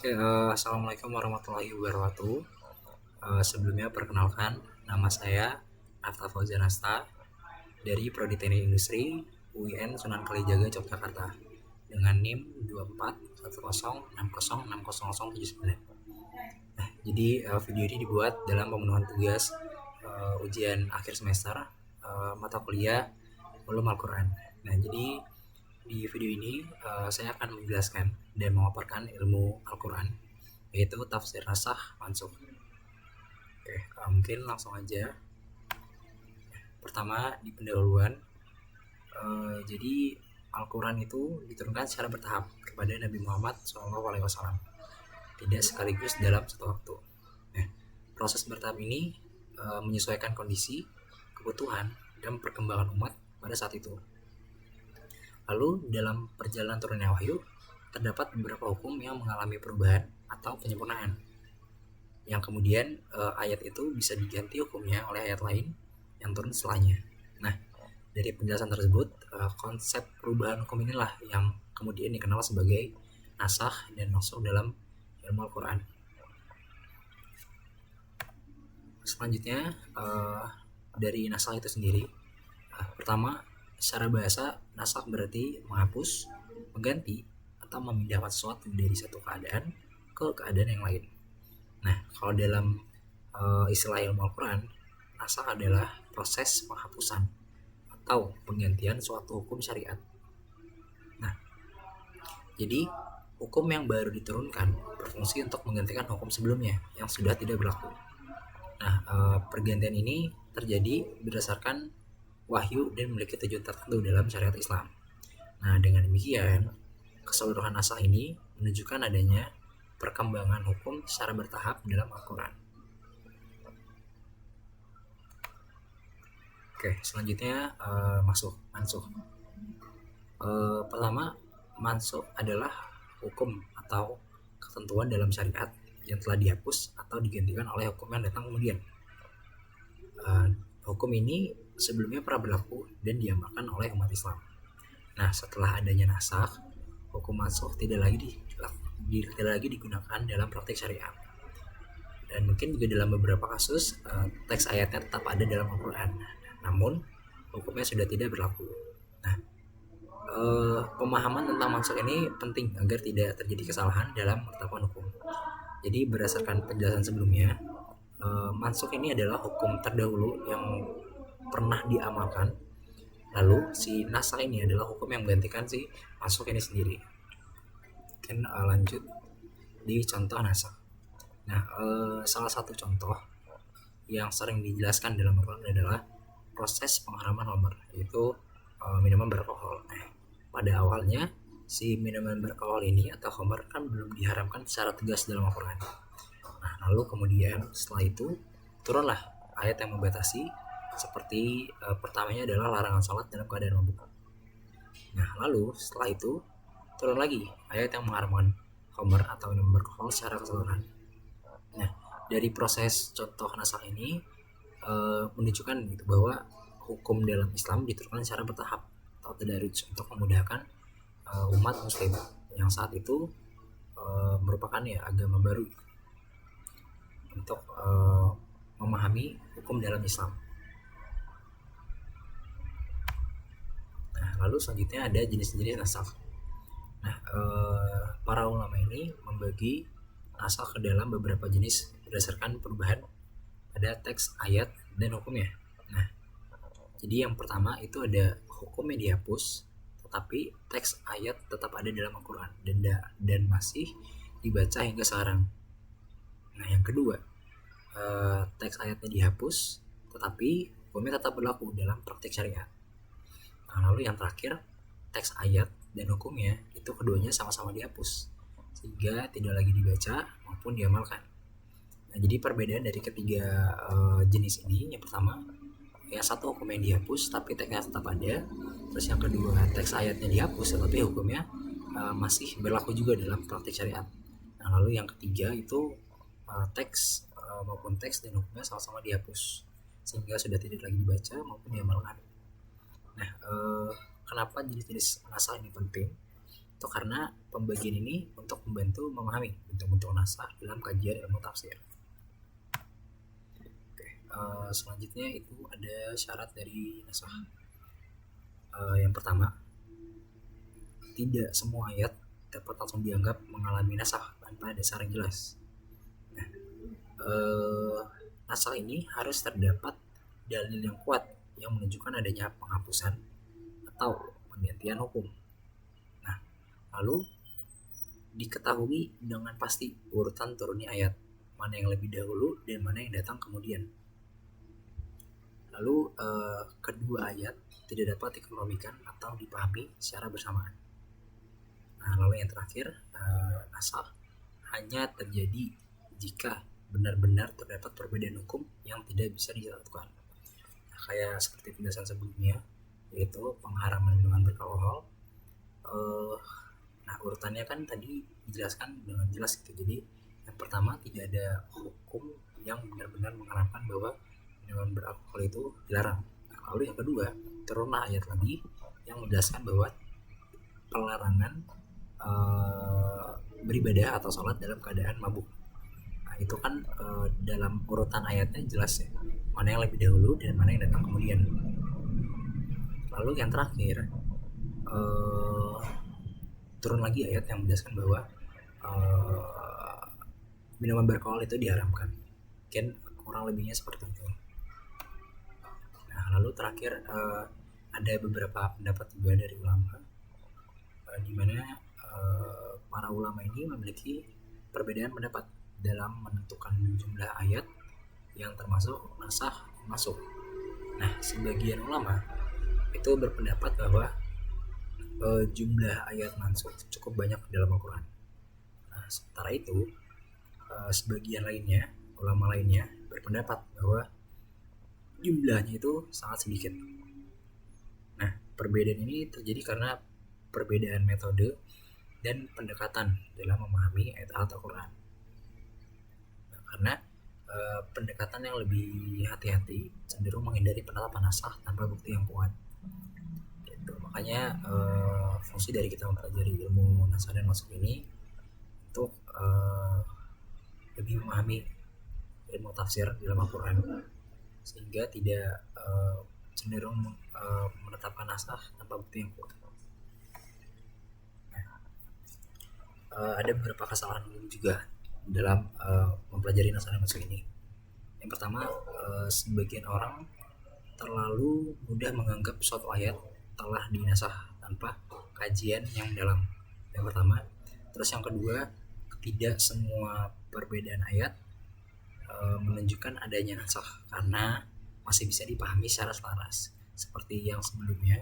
Assalamualaikum warahmatullahi wabarakatuh. Sebelumnya perkenalkan, nama saya Nafta Fauzan Asta dari Prodi Teknik Industri UIN Sunan Kalijaga Yogyakarta dengan NIM 2410606079. Jadi video ini dibuat dalam pemenuhan tugas ujian akhir semester mata kuliah Ulum Al-Quran. Nah, jadi di video ini saya akan menjelaskan dan memaparkan ilmu Al-Quran, yaitu tafsir nasakh mansukh. Mungkin langsung aja. Pertama, di pendahuluan, jadi Al-Quran itu diturunkan secara bertahap kepada Nabi Muhammad SAW, tidak sekaligus dalam satu waktu. Proses bertahap ini menyesuaikan kondisi, kebutuhan, dan perkembangan umat pada saat itu. Lalu dalam perjalanan turunnya wahyu, terdapat beberapa hukum yang mengalami perubahan atau penyempurnaan, yang kemudian ayat itu bisa diganti hukumnya oleh ayat lain yang turun setelahnya. Nah, dari penjelasan tersebut, konsep perubahan hukum inilah yang kemudian dikenal sebagai nasakh dan mansukh dalam ilmu Al-Quran. Selanjutnya, dari nasakh itu sendiri, pertama, secara bahasa, nasakh berarti menghapus, mengganti, atau memindahkan sesuatu dari satu keadaan ke keadaan yang lain. Nah, kalau dalam istilah ilmu Al-Quran, nasakh adalah proses penghapusan atau penggantian suatu hukum syariat. Nah, jadi hukum yang baru diturunkan berfungsi untuk menggantikan hukum sebelumnya yang sudah tidak berlaku. Nah, pergantian ini terjadi berdasarkan wahyu dan memiliki tujuan tertentu dalam syariat Islam. Nah, dengan demikian, keseluruhan nasakh ini menunjukkan adanya perkembangan hukum secara bertahap dalam Al-Quran. Selanjutnya mansukh. Pertama, mansukh adalah hukum atau ketentuan dalam syariat yang telah dihapus atau digantikan oleh hukum yang datang kemudian. Hukum ini sebelumnya pernah berlaku dan diamalkan oleh umat Islam. Nah, setelah adanya nasakh, hukum mansukh tidak lagi digunakan dalam praktik syariat. Dan mungkin juga dalam beberapa kasus teks ayatnya tetap ada dalam Al-Quran, namun hukumnya sudah tidak berlaku. Nah, pemahaman tentang mansukh ini penting agar tidak terjadi kesalahan dalam penetapan hukum. Jadi berdasarkan penjelasan sebelumnya, mansukh ini adalah hukum terdahulu yang pernah diamalkan, lalu si nasakh ini adalah hukum yang menggantikan si mansukh ini sendiri. Mungkin lanjut di contoh nasakh. Nah, salah satu contoh yang sering dijelaskan dalam Al-Quran adalah proses pengharaman khamr, yaitu minuman beralkohol. Pada awalnya si minuman beralkohol ini atau khamr kan belum diharamkan secara tegas dalam Al-Quran. Nah, lalu kemudian setelah itu turunlah ayat yang membatasi, seperti pertamanya adalah larangan sholat dalam keadaan mabuk. Nah, lalu setelah itu turun lagi ayat yang mengharamkan khamr atau minuman beralkohol secara keseluruhan. Nah, dari proses contoh nasakh ini menunjukkan gitu bahwa hukum dalam Islam diturunkan secara bertahap atau tadarruj untuk memudahkan umat muslim yang saat itu merupakan agama baru untuk memahami hukum dalam Islam. Nah, lalu selanjutnya ada jenis-jenis nasakh. Nah, para ulama ini membagi nasakh ke dalam beberapa jenis berdasarkan perubahan pada teks ayat dan hukumnya. Nah, jadi yang pertama itu ada hukum yang dihapus, tetapi teks ayat tetap ada dalam Al-Quran dan masih dibaca hingga sekarang. Nah, yang kedua, teks ayatnya dihapus, tetapi hukumnya tetap berlaku dalam praktik syariat. Nah, lalu yang terakhir, teks ayat dan hukumnya itu keduanya sama-sama dihapus, sehingga tidak lagi dibaca maupun diamalkan. Nah, jadi perbedaan dari ketiga jenis ini, yang pertama, yang satu hukumnya dihapus tapi teksnya tetap ada. Terus yang kedua, teks ayatnya dihapus tetapi hukumnya masih berlaku juga dalam praktik syariat. Nah, lalu yang ketiga itu teks maupun teks dan hukumnya sama-sama dihapus, sehingga sudah tidak lagi dibaca maupun diamalkan. Nah, kenapa jenis-jenis nasakh ini penting? Itu karena pembagian ini untuk membantu memahami bentuk-bentuk naskah dalam kajian ilmu tafsir. Selanjutnya itu ada syarat dari naskah. Yang pertama, tidak semua ayat dapat langsung dianggap mengalami naskah tanpa dasar yang jelas. Nah, naskah ini harus terdapat dalil yang kuat yang menunjukkan adanya penghapusan atau penggantian hukum. Nah, lalu diketahui dengan pasti urutan turunnya ayat, mana yang lebih dahulu dan mana yang datang kemudian. Lalu kedua ayat tidak dapat dikelompokkan atau dipahami secara bersamaan. Nah, lalu yang terakhir, naskah hanya terjadi jika benar-benar terdapat perbedaan hukum yang tidak bisa disatukan. Nah, kayak seperti penjelasan sebelumnya, yaitu pengharaman minuman beralkohol. Nah, urutannya kan tadi dijelaskan dengan jelas gitu. Jadi yang pertama, tidak ada hukum yang benar-benar mengharamkan bahwa minuman beralkohol itu dilarang. Nah, lalu yang kedua, turunlah ayat lagi yang menjelaskan bahwa pelarangan beribadah atau sholat dalam keadaan mabuk. Nah, itu kan dalam urutan ayatnya jelas ya, mana yang lebih dahulu dan mana yang datang kemudian. Lalu yang terakhir, turun lagi ayat yang menjelaskan bahwa minuman beralkohol itu diharamkan. Mungkin kurang lebihnya seperti itu. Nah, lalu terakhir ada beberapa pendapat juga dari ulama, di mana para ulama ini memiliki perbedaan pendapat dalam menentukan jumlah ayat yang termasuk naskah masuk. Nah, sebagian ulama itu berpendapat bahwa jumlah ayat mansukh cukup banyak dalam Al-Quran. Nah, sementara itu sebagian lainnya, ulama lainnya berpendapat bahwa jumlahnya itu sangat sedikit. Nah, perbedaan ini terjadi karena perbedaan metode dan pendekatan dalam memahami ayat Al-Quran. Nah, karena pendekatan yang lebih hati-hati cenderung menghindari penetapan naskah tanpa bukti yang kuat. Gitu. Makanya fungsi dari kita mempelajari ilmu naskah dan masuk ini untuk lebih memahami ilmu tafsir dalam Al-Quran, sehingga tidak cenderung menetapkan naskah tanpa bukti yang kuat. Ada beberapa kesalahan juga dalam mempelajari naskah dan masuk ini. Yang pertama, sebagian orang terlalu mudah menganggap suatu ayat telah dinasah tanpa kajian yang dalam. Yang pertama. Terus yang kedua, tidak semua perbedaan ayat menunjukkan adanya naskah karena masih bisa dipahami secara selaras. Seperti yang sebelumnya,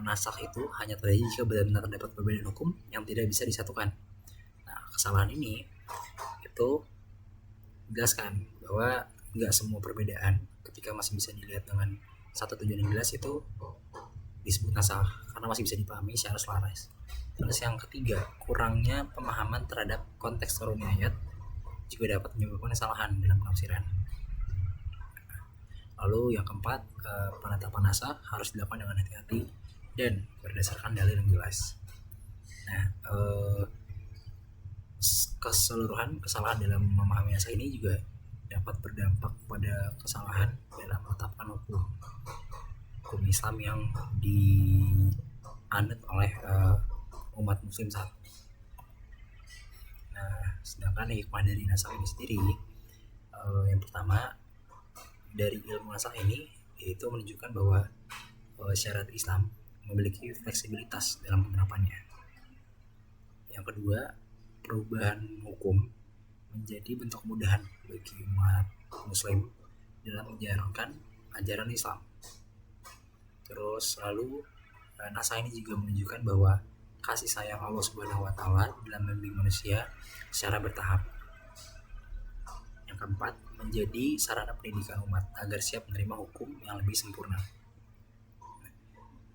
naskah itu hanya terjadi jika benar-benar terdapat perbedaan hukum yang tidak bisa disatukan. Nah, kesalahan ini itu jelaskan bahwa nggak semua perbedaan ketika masih bisa dilihat dengan satu tujuan yang jelas itu disebut naskah karena masih bisa dipahami secara selaras. Terus yang ketiga, kurangnya pemahaman terhadap konteks turunnya ayat juga dapat menyebabkan kesalahan dalam penafsiran. Lalu yang keempat, penetapan naskah harus dilakukan dengan hati-hati dan berdasarkan dalil yang jelas. Nah, keseluruhan kesalahan dalam memahami naskah ini juga dapat berdampak pada kesalahan dalam menetapkan hukum Islam yang dianut oleh umat muslim saat. Nah, sedangkan hikmah dari naskah ini sendiri, yang pertama dari ilmu naskah ini yaitu menunjukkan bahwa syariat Islam memiliki fleksibilitas dalam penerapannya. Yang kedua, perubahan hukum menjadi bentuk kemudahan bagi umat muslim dalam menjalankan ajaran Islam. Terus lalu naskah ini juga menunjukkan bahwa kasih sayang Allah Subhanahu wa taala dalam membimbing manusia secara bertahap. Yang keempat, menjadi sarana pendidikan umat agar siap menerima hukum yang lebih sempurna.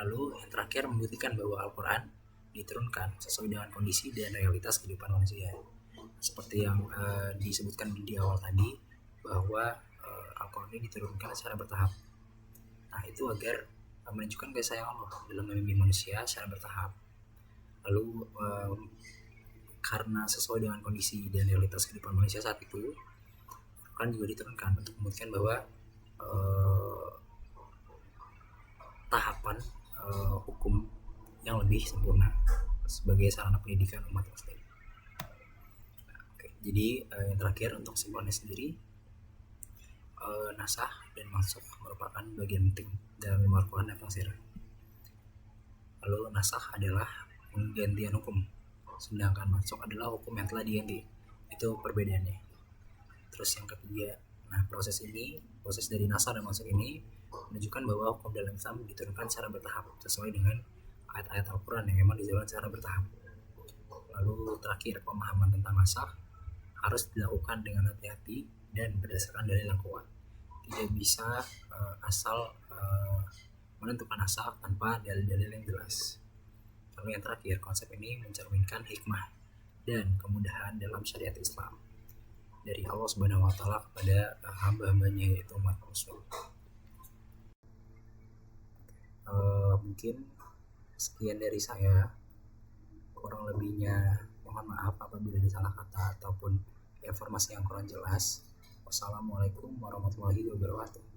Lalu yang terakhir, membuktikan bahwa Al-Quran diturunkan sesuai dengan kondisi dan realitas kehidupan manusia. Seperti yang disebutkan di awal tadi, bahwa Al-Quran ini diturunkan secara bertahap. Nah, itu agar menunjukkan kasih sayang Allah dalam membimbing manusia secara bertahap. Lalu karena sesuai dengan kondisi dan realitas kehidupan manusia saat itu, kan juga diturunkan untuk membuktikan bahwa tahapan hukum yang lebih sempurna sebagai sarana pendidikan umat muslim. Oke, jadi yang terakhir untuk kesimpulannya sendiri, nasah dan mansukh merupakan bagian penting dalam ilmu Al-Quran dan tafsir. Lalu nasah adalah penggantian hukum, sedangkan mansukh adalah hukum yang telah diganti. Itu perbedaannya. Terus yang ketiga, nah proses dari nasah dan mansukh ini menunjukkan bahwa hukum dalam Islam diturunkan secara bertahap sesuai dengan ayat-ayat Al-Quran yang memang diturunkan secara bertahap. Lalu terakhir, pemahaman tentang nasah harus dilakukan dengan hati-hati dan berdasarkan dalil yang kuat. Tidak bisa asal menentukan nasah tanpa dalil-dalil yang jelas. Lalu yang terakhir, konsep ini mencerminkan hikmah dan kemudahan dalam syariat Islam dari Allah Subhanahu wa taala kepada hamba-hambanya, yaitu umat muslim. Mungkin sekian dari saya, kurang lebihnya mohon maaf apabila ada salah kata ataupun informasi yang kurang jelas. Wassalamualaikum warahmatullahi wabarakatuh.